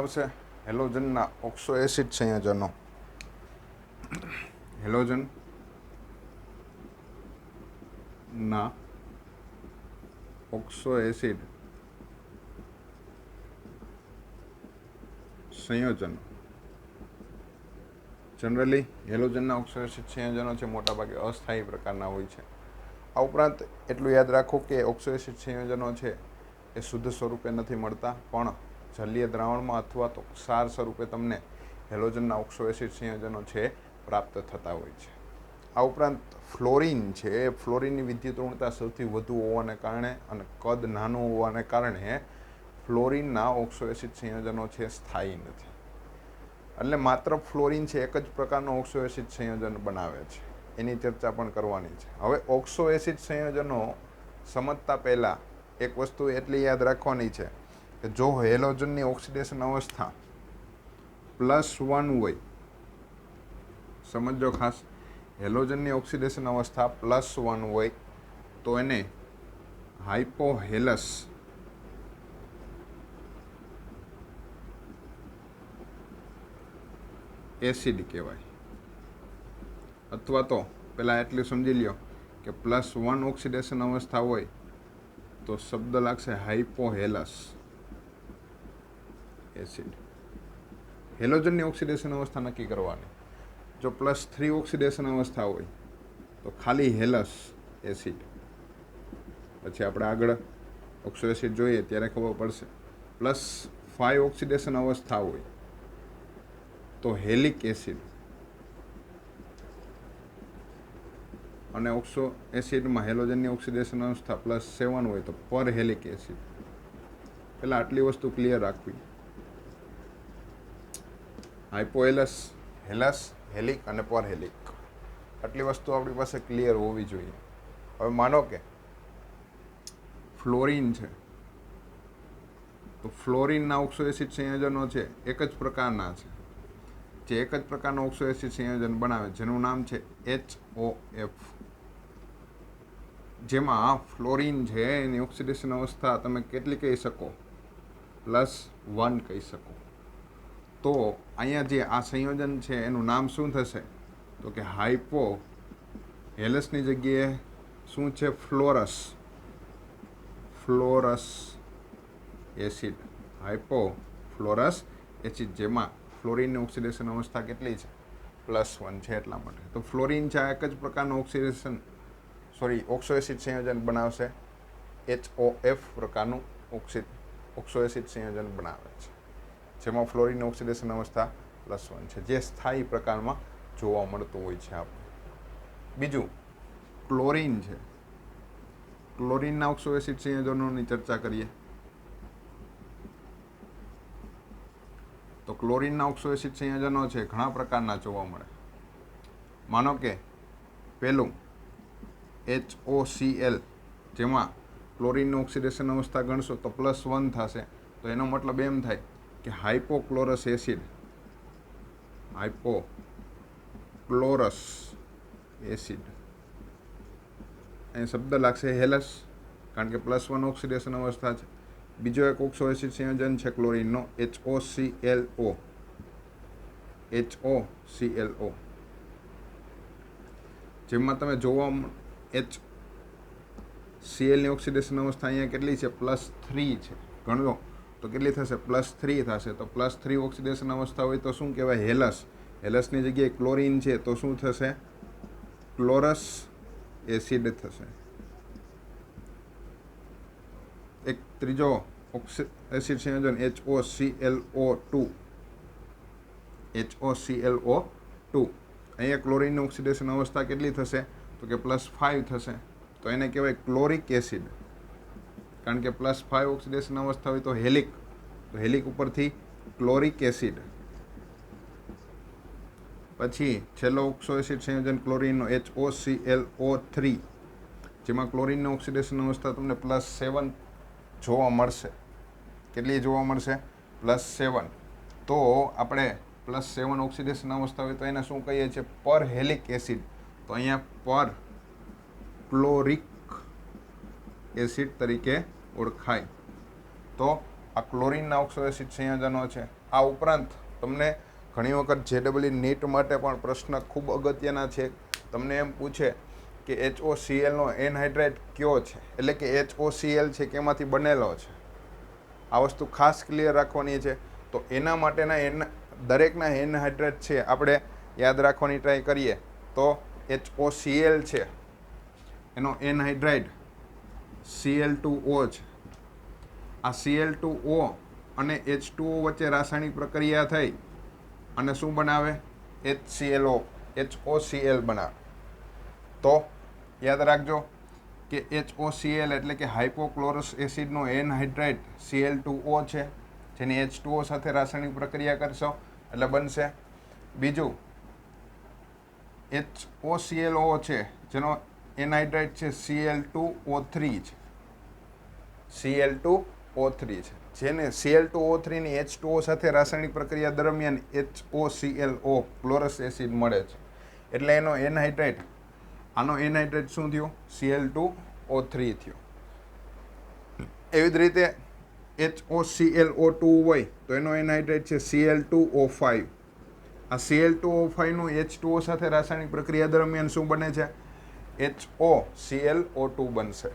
આવશે હેલોજનના oxo acid સંયોજનો. હેલોજનના oxo acid સંયોજનો. જનરલી હેલોજનના ઓક્સો એસિડ સંયોજનો છે મોટાભાગે અસ્થાયી પ્રકારના હોય છે. આ ઉપરાંત એટલું યાદ રાખો કે ઓક્સો એસિડ સંયોજનો છે એ શુદ્ધ સ્વરૂપે નથી મળતા, પણ જલીય દ્રાવણમાં અથવા તો ક્ષાર સ્વરૂપે તમને હેલોજનના ઓક્સો એસિડ સંયોજનો છે પ્રાપ્ત થતા હોય છે. આ ઉપરાંત ફ્લોરિન છે, એ ફ્લોરિનની વિદ્યુત ઋણતા સૌથી વધુ હોવાને કારણે અને કદ નાનું હોવાને કારણે ફ્લોરિનના ઓક્સો એસિડ સંયોજનો છે સ્થાયી નથી. એટલે માત્ર ફ્લોરિન છે એક જ પ્રકારનો ઓક્સો એસિડ સંયોજન બનાવે છે, એની ચર્ચા પણ કરવાની છે. હવે ઓક્સો એસિડ સંયોજનો સમજતા પહેલાં એક વસ્તુ એટલી યાદ રાખવાની છે કે જો હેલોજનની ઓક્સિડેશન અવસ્થા +1 હોય, સમજો ખાસ, હેલોજનની ઓક્સિડેશન અવસ્થા +1 હોય તો એને હાઇપોહેલસ એસિડ કહેવાય. અથવા તો પહેલાં એટલું સમજી લ્યો કે +1 ઓક્સિડેશન અવસ્થા હોય તો શબ્દ લાગશે હાઇપોહેલસ એસિડ. હેલોજનની ઓક્સિડેશન અવસ્થા નક્કી કરવાની. જો +3 ઓક્સિડેશન અવસ્થા હોય તો ખાલી હેલસ એસિડ. પછી આપણે આગળ ઓક્સો એસિડ જોઈએ ત્યારે ખબર પડશે. +5 ઓક્સિડેશન અવસ્થા હોય તો હેલિક એસિડ. અને ઓક્સો એસિડમાં હેલોજનની ઓક્સિડેશન અવસ્થા +7 હોય તો પર હેલિક એસિડ. પહેલાં આટલી વસ્તુ ક્લિયર રાખવી. હાઇપોહેલસ, હેલસ, હેલિક અને પર હેલિક, આટલી વસ્તુ આપણી પાસે ક્લિયર હોવી જોઈએ. હવે માનો કે ફ્લોરિન છે, તો ફ્લોરિનના ઓક્સો એસિડ સંયોજનો છે એક જ પ્રકારના છે, જે એક જ પ્રકારનું ઓક્સો એસિડ સંયોજન બનાવે, જેનું નામ છે HOF. જેમાં ફ્લોરિન છે એની ઓક્સિડેશન અવસ્થા તમે કેટલી કહી શકો? +1 કહી શકો. તો અહીંયા જે આ સંયોજન છે એનું નામ શું થશે? તો કે હાઇપો હેલસની જગ્યાએ શું છે? ફ્લોરસ એસિડ. હાઇપોફ્લોરસ એસિડ, જેમાં ફ્લોરિનની ઓક્સિડેશન અવસ્થા કેટલી છે? +1 છે એટલા માટે. તો ફ્લોરિન છે આ એક જ પ્રકારનું ઓક્સો એસિડ સંયોજન બનાવશે. HOF પ્રકારનું ઓક્સો એસિડ સંયોજન બનાવે છે, જેમાં ફ્લોરિનની ઓક્સિડેશન અવસ્થા +1 છે, જે સ્થાયી પ્રકારમાં જોવા મળતું હોય છે. આપણે બીજું ક્લોરિન છે. ક્લોરિનના ઓક્સો એસિડ સંયોજનોની ચર્ચા કરીએ તો ક્લોરિનના ઓક્સો એસિડ સંયોજનો છે ઘણા પ્રકારના જોવા મળે. માનો કે પહેલું HOCl, જેમાં ક્લોરિનની ઓક્સિડેશન અવસ્થા ગણશો તો +1 થશે. તો એનો મતલબ એમ થાય કે હાઇપોક્લોરસ એસિડ. હાઇપોક્લોરસ એસિડ, અહીં શબ્દ લાગશે હેલસ, કારણ કે +1 ઓક્સિડેશન અવસ્થા છે. બીજો એક ઓક્સો એસિડ સંયોજન છે ક્લોરિનનો HOClO. જેમાં તમે જોવા HClની ઓક્સિડેશન અવસ્થા અહીંયા કેટલી છે? +3 છે. ગણો તો કેટલી થશે? +3 થશે. તો +3 ઓક્સિડેશન અવસ્થા હોય તો શું કહેવાય? હેલસ. હેલસની જગ્યાએ ક્લોરિન છે તો શું થશે? ક્લોરસ એસિડ થશે. એક ત્રીજો એસિડ સંયોજન HOClO2. અહીંયા ક્લોરિનની ઓક્સિડેશન અવસ્થા કેટલી થશે? તો કે +5 થશે. તો એને કહેવાય ક્લોરિક એસિડ, કારણ કે +5 ઓક્સિડેશન અવસ્થા હોય તો હેલિક. તો હેલિક ઉપરથી ક્લોરિક એસિડ. પછી છેલ્લો ઓક્સો એસિડ સંયોજન ક્લોરિનનો HOClO3, જેમાં ક્લોરિનની ઓક્સિડેશન અવસ્થા તમને +7 જોવા મળશે. કેટલી જોવા મળશે? +7. તો આપણે +7 ઓક્સિડેશન અવસ્થા હોય તો એને શું કહીએ છીએ? પર હેલિક એસિડ. તો અહીંયા પર ક્લોરિક એસિડ તરીકે ઓળખાય. તો આ ક્લોરિનના ઓક્સો એસિડ સંયોજનો છે આ ઉપરાંત તમને ઘણી વખત JEE નીટ માટે પણ પ્રશ્ન ખૂબ અગત્યના છે. તમને એમ પૂછે કે HOClનો એનહાઇડ્રાઇડ કયો છે, એટલે કે HOCl છે કેમાંથી બનેલો છે. આ વસ્તુ ખાસ ક્લિયર રાખવાની છે. તો એના માટેના દરેકના એનહાઇડ્રાઇડ છે આપણે યાદ રાખવાની ટ્રાય કરીએ તો HOCl છે એનો એનહાઇડ્રાઇડ Cl2O છે. આ Cl2O અને H2O વચ્ચે રાસાયણિક પ્રક્રિયા થઈ અને શું બનાવે? HOCl બનાવે. તો યાદ રાખજો કે HOCl એટલે કે હાઇપોક્લોરસ એસિડનો એનહાઇડ્રાઇડ Cl2O છે, જેની H2O સાથે રાસાયણિક પ્રક્રિયા કરશો એટલે બનશે. બીજું HOClO છે જેનો એનહાઇડ્રાઇડ છે Cl2O3 છે. Cl2O3 છે, જેને Cl2O3 ની H2O સાથે રાસાયણિક પ્રક્રિયા દરમિયાન HOClO ક્લોરસ એસિડ મળે છે. એટલે એનો એનહાઇડ્રાઇડ, આનો એનહાઇડ્રાઇડ શું થયો? Cl2O3 થયો. એવી જ રીતે HOClO2 હોય તો એનો એનહાઇડ્રાઇડ છે Cl2O5. આ Cl2O5 નું H2O સાથે રાસાયણિક પ્રક્રિયા દરમિયાન શું બને છે? HOClO2 બનશે.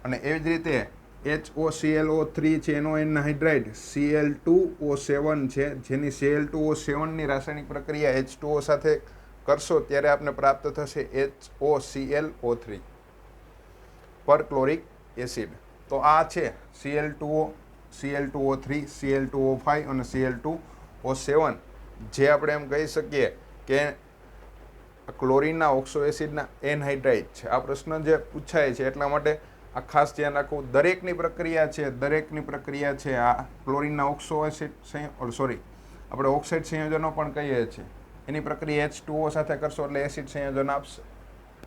અને એવી જ રીતે HOClO3 છે એનો એનહાઇડ્રાઇડ Cl2O7 છે, જેની Cl2O7 ની રાસાયણિક પ્રક્રિયા H2O સાથે કરશો ત્યારે આપને પ્રાપ્ત થશે HOClO3 પરક્લોરિક એસિડ. તો આ છે Cl2O, Cl2O3, Cl2O5 અને Cl2O7, જે આપણે એમ કહી શકીએ કે ક્લોરીનના ઓક્સો એસિડના એનહાઇડ્રાઇડ છે. આ પ્રશ્ન જે પૂછાય છે એટલા માટે આ ખાસ ધ્યાન રાખવું. દરેકની પ્રક્રિયા છે આ ક્લોરીનના ઓક્સો એસિડ આપણે ઓક્સાઇડ સંયોજનો પણ કહીએ છીએ. એની પ્રક્રિયા H2O સાથે કરશો એટલે એસિડ સંયોજન આપશે.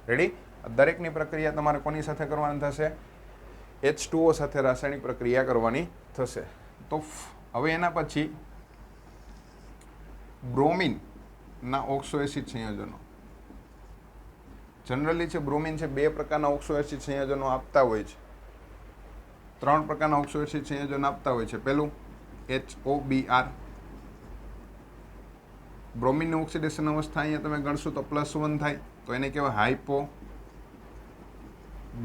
રેડી? દરેકની પ્રક્રિયા તમારે કોની સાથે કરવાની થશે? H2O સાથે રાસાયણિક પ્રક્રિયા કરવાની થશે. તો હવે એના પછી બ્રોમિનના ઓક્સો એસિડ સંયોજનો. જનરલી છે બ્રોમિન છે 2 પ્રકારના ઓક્સો એસિડ સંયોજનો આપતા હોય છે. 3 પ્રકારના ઓક્સો એસિડ સંયોજનો આપતા હોય છે. પહેલું HOBr. બ્રોમિનની ઓક્સિડેશન અવસ્થા અહીંયા તમે ગણશો તો +1 થાય, તો એને કહેવાય હાઇપો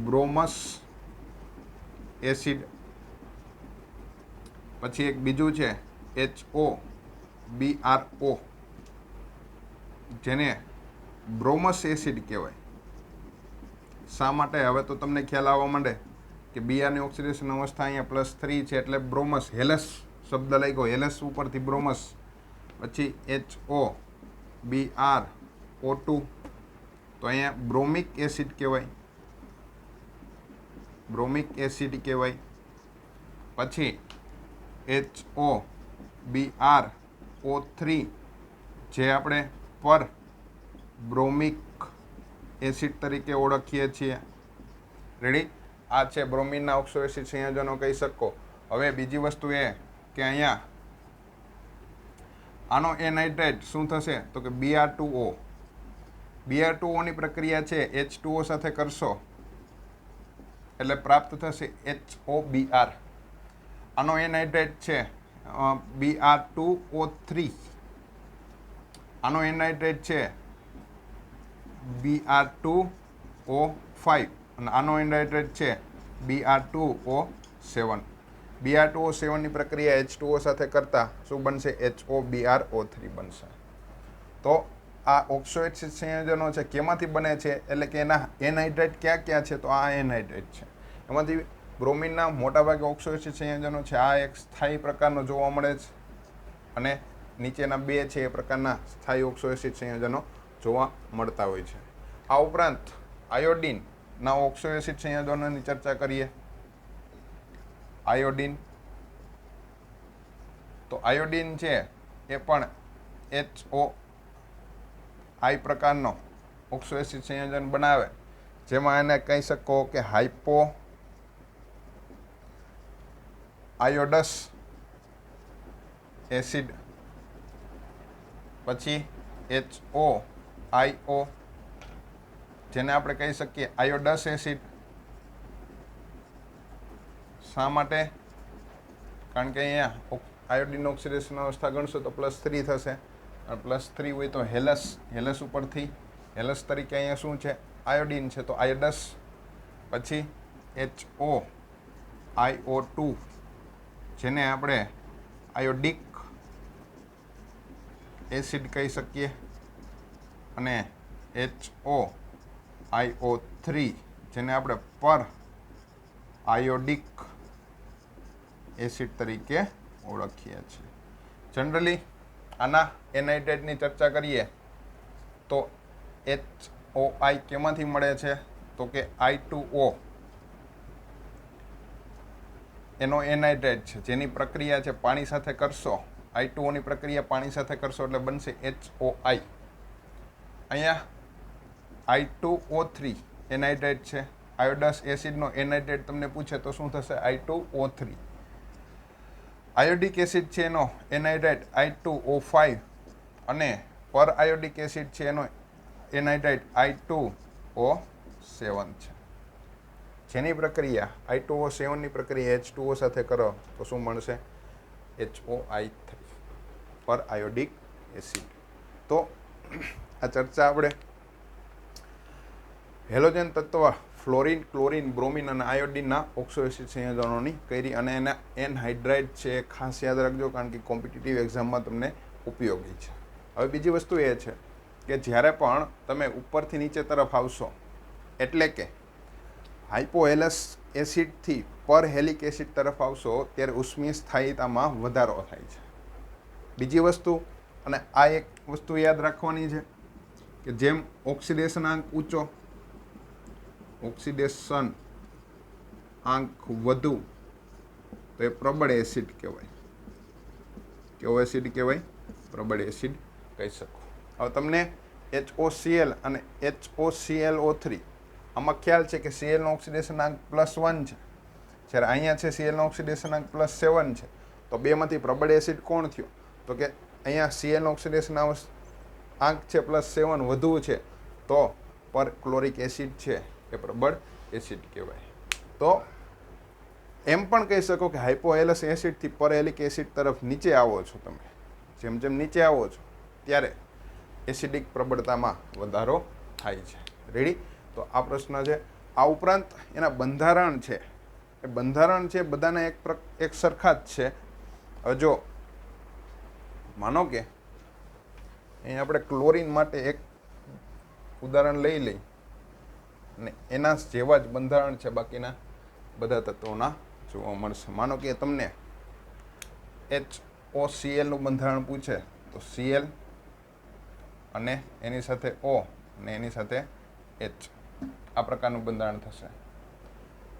બ્રોમસ એસિડ. પછી એક બીજું છે HOBRO, જેને બ્રોમસ એસિડ કહેવાય. શા માટે? હવે તો તમને ખ્યાલ આવવા માંડે કે બીઆરની ઓક્સિડેશન અવસ્થા અહીંયા +3 છે એટલે બ્રોમસ, હેલસ શબ્દ લાગ્યો, હેલસ ઉપરથી બ્રોમસ. પછી HOBRO2, તો અહીંયા બ્રોમિક એસિડ કહેવાય, પછી HOBRO3, જે આપણે પર બ્રોમિક એસિડ તરીકે ઓળખીએ છીએ. રેડી? આ છે બ્રોમિનના ઓક્સો એસિડ સંયોજનો કહી શકો. હવે બીજી વસ્તુ એ કે અહીંયા આનો એનહાઇડ્રાઇડ શું થશે? તો કે Br2O. Br2O ની પ્રક્રિયા છે H2O સાથે કરશો એટલે પ્રાપ્ત થશે HOBr. આનો એનહાઇડ્રાઇડ છે Br2O3. આનો એનહાઇડ્રાઇડ છે Br2O5 અને આનો એનહાઇડ્રાઇડ છે Br2O7. Br2O7 ની પ્રક્રિયા H2O સાથે કરતા શું બનશે? HOBRO3 બનશે. તો આ ઓક્સો એસિડ સંયોજનો છે કેમાંથી બને છે? એટલે કે એના એનહાઇડ્રાઇડ ક્યાં છે? તો આ એનહાઇડ્રાઇડ છે. એમાંથી બ્રોમિનના મોટાભાગે ઓક્સો એસિડ સંયોજનો છે આ એક સ્થાયી પ્રકારનો જોવા મળે છે, અને નીચેના 2 છે એ પ્રકારના સ્થાયી ઓક્સો એસિડ સંયોજનો જોવા મળતા હોય છે. આ ઉપરાંત આયોડિનના ઓક્સો એસિડ સંયોજનોની ચર્ચા કરીએ. આયોડિન, તો આયોડિન છે એ પણ HOI પ્રકારનો ઓક્સો એસિડ સંયોજન બનાવે, જેમાં એને કહી શકો કે હાઇપો આયોડસ એસિડ. પછી HOIO, જેને આપણે કહી શકીએ આયોડસ એસિડ. શા માટે? કારણ કે અહીંયા આયોડિન ઓક્સિડેશન અવસ્થા ગણશો તો +3 થશે અને +3 હોય તો હેલસ ઉપરથી હેલસ તરીકે અહીંયા શું છે આયોડિન છે તો આયોડસ, પછી HOiO2 જેને આપણે આયોડિક એસિડ કહી શકીએ, અને HOiO3 જેને આપણે પર આયોડિક એસિડ તરીકે ઓળખીએ છીએ. જનરલી આના એનહાઇડ્રેટની ચર્ચા કરીએ તો HOI કેમાંથી મળે છે તો કે I2O એનો એનહાઇડ્રેટ છે, જેની પ્રક્રિયા છે પાણી સાથે કરશો, I2Oની પ્રક્રિયા પાણી સાથે કરશો એટલે બનશે HOI. અહીંયા I2O3 એનહાઇડ્રેટ છે. આયોડસ એસિડનો એનહાઇડ્રેટ તમને પૂછે તો શું થશે I2O3. આયોડિક એસિડ છે એનો એનહાઇડ્રેટ I2O5 અને પર આયોડિક એસિડ છે એનો એનહાઇડ્રેટ I2O7 છે. જેની પ્રક્રિયા I2O7ની પ્રક્રિયા H2O સાથે કરો તો શું મળશે HOI3 પર આયોડિક એસિડ. તો આ ચર્ચા આપણે હેલોજન તત્વ ફ્લોરિન, ક્લોરિન, બ્રોમિન અને આયોડિનના ઓક્સો એસિડ સંયોજનોની કરી અને એના એનહાઇડ્રાઇડ છે એ ખાસ યાદ રાખજો, કારણ કે કોમ્પિટિટિવ એક્ઝામમાં તમને ઉપયોગી છે. હવે બીજી વસ્તુ એ છે કે જ્યારે પણ તમે ઉપરથી નીચે તરફ આવશો એટલે કે હાઇપોહેલસ એસિડથી પર હેલિક એસિડ તરફ આવશો ત્યારે ઉષ્મીય સ્થાયિતામાં વધારો થાય છે. બીજી વસ્તુ, અને આ એક વસ્તુ યાદ રાખવાની છે કે જેમ ઓક્સિડેશન આંક ઊંચો, ઓક્સિડેશન આંક વધુ તો એ પ્રબળ એસિડ કહેવાય. કેવો એસિડ કહેવાય? પ્રબળ એસિડ કહી શકો. હવે તમને HOCl અને HOClO3 આમાં ખ્યાલ છે કે Clનો ઓક્સિડેશન આંક +1 છે, જ્યારે અહીંયા છે Clનો ઓક્સિડેશન આંક +7 છે. તો બેમાંથી પ્રબળ એસિડ કોણ થયો? તો કે અહીંયા Clનો ઓક્સિડેશન આંક છે +7 વધુ છે, તો પર ક્લોરિક એસિડ છે એ પ્રબળ એસિડ કહેવાય. તો એમ પણ કહી શકો કે હાઇપોહેલસ એસિડથી પરહેલિક એસિડ તરફ નીચે આવો છો તમે, જેમ જેમ નીચે આવો છો ત્યારે એસિડિક પ્રબળતામાં વધારો થાય છે. રેડી? તો આ પ્રશ્ન છે. આ ઉપરાંત એના બંધારણ છે, એ બંધારણ છે બધાના એક સરખા જ છે. હવે જો માનો કે અહીં આપણે ક્લોરિન માટે એક ઉદાહરણ લઈ લઈ અને એના જેવા જ બંધારણ છે બાકીના બધા તત્વોના જોવા મળશે. માનો કે તમને HOClનું બંધારણ પૂછે તો Cl અને એની સાથે O અને એની સાથે H, આ પ્રકારનું બંધારણ થશે.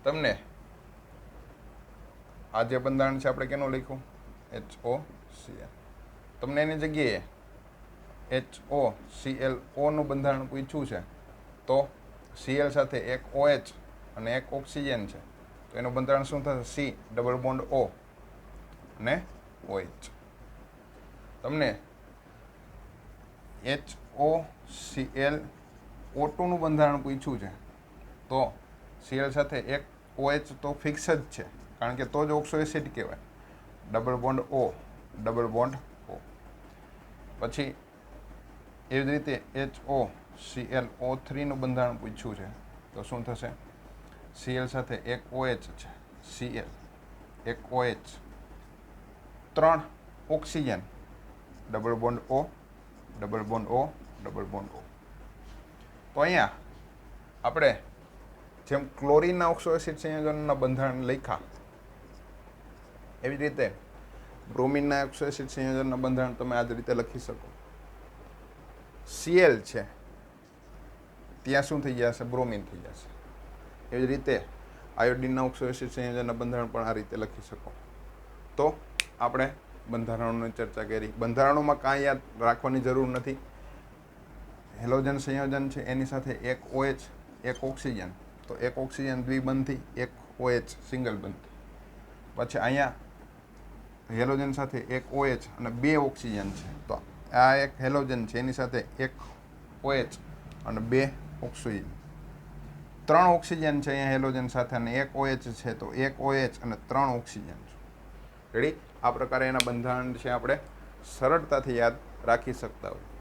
તમને આ જે બંધારણ છે આપણે કેનું લખ્યું? HOCl. તમને એની જગ્યાએ HOClOનું બંધારણ પૂછ્યું છે તો Cl સાથે એક OH અને એક ઓક્સિજન છે, તો એનું બંધારણ શું થશે? C ડબલ બોન્ડ O અને OH. તમને HOClO2નું બંધારણ પૂછ્યું છે તો Cl સાથે એક OH તો ફિક્સ જ છે, કારણ કે તો જ ઓક્સો એસિડ કહેવાય. Double bond O, double bond O. પછી એવી જ રીતે HOClO3નું બંધારણ પૂછ્યું છે તો શું થશે? Cl સાથે એક OH છે, Cl, એક OH, 3 oxygen, double bond O, double bond O, double bond O. તો અહીંયા આપણે જેમ ક્લોરિનના ઓક્સો એસિડ સંયોજનના બંધારણ લખ્યા એવી જ રીતે બ્રોમિનના ઓક્સો એસિડ સંયોજનના બંધારણ તમે આ જ રીતે લખી શકો. Cl છે ત્યાં શું થઈ જશે? બ્રોમિન થઈ જશે. એવી જ રીતે આયોડિનના ઓક્સો એસિડ સંયોજનના બંધારણ પણ આ રીતે લખી શકો. તો આપણે બંધારણોની ચર્ચા કરી. બંધારણોમાં કાંઈ યાદ રાખવાની જરૂર નથી. હેલોજન સંયોજન છે એની સાથે એક OH, એક ઓક્સિજન, તો એક ઓક્સિજન દ્વિબંધી, એક OH સિંગલ બંધી. પછી અહીંયા હેલોજન સાથે એક OH અને 2 ઓક્સિજન છે, તો આ એક હેલોજન છે એની સાથે એક OH અને 2 ઓક્સિજન. 3 ઓક્સિજન છે અહીંયા હેલોજન સાથે અને એક OH છે, તો એક OH અને 3 ઓક્સિજન છે. રેડી? આ પ્રકારે એના બંધારણ છે આપણે સરળતાથી યાદ રાખી શકતા હોય.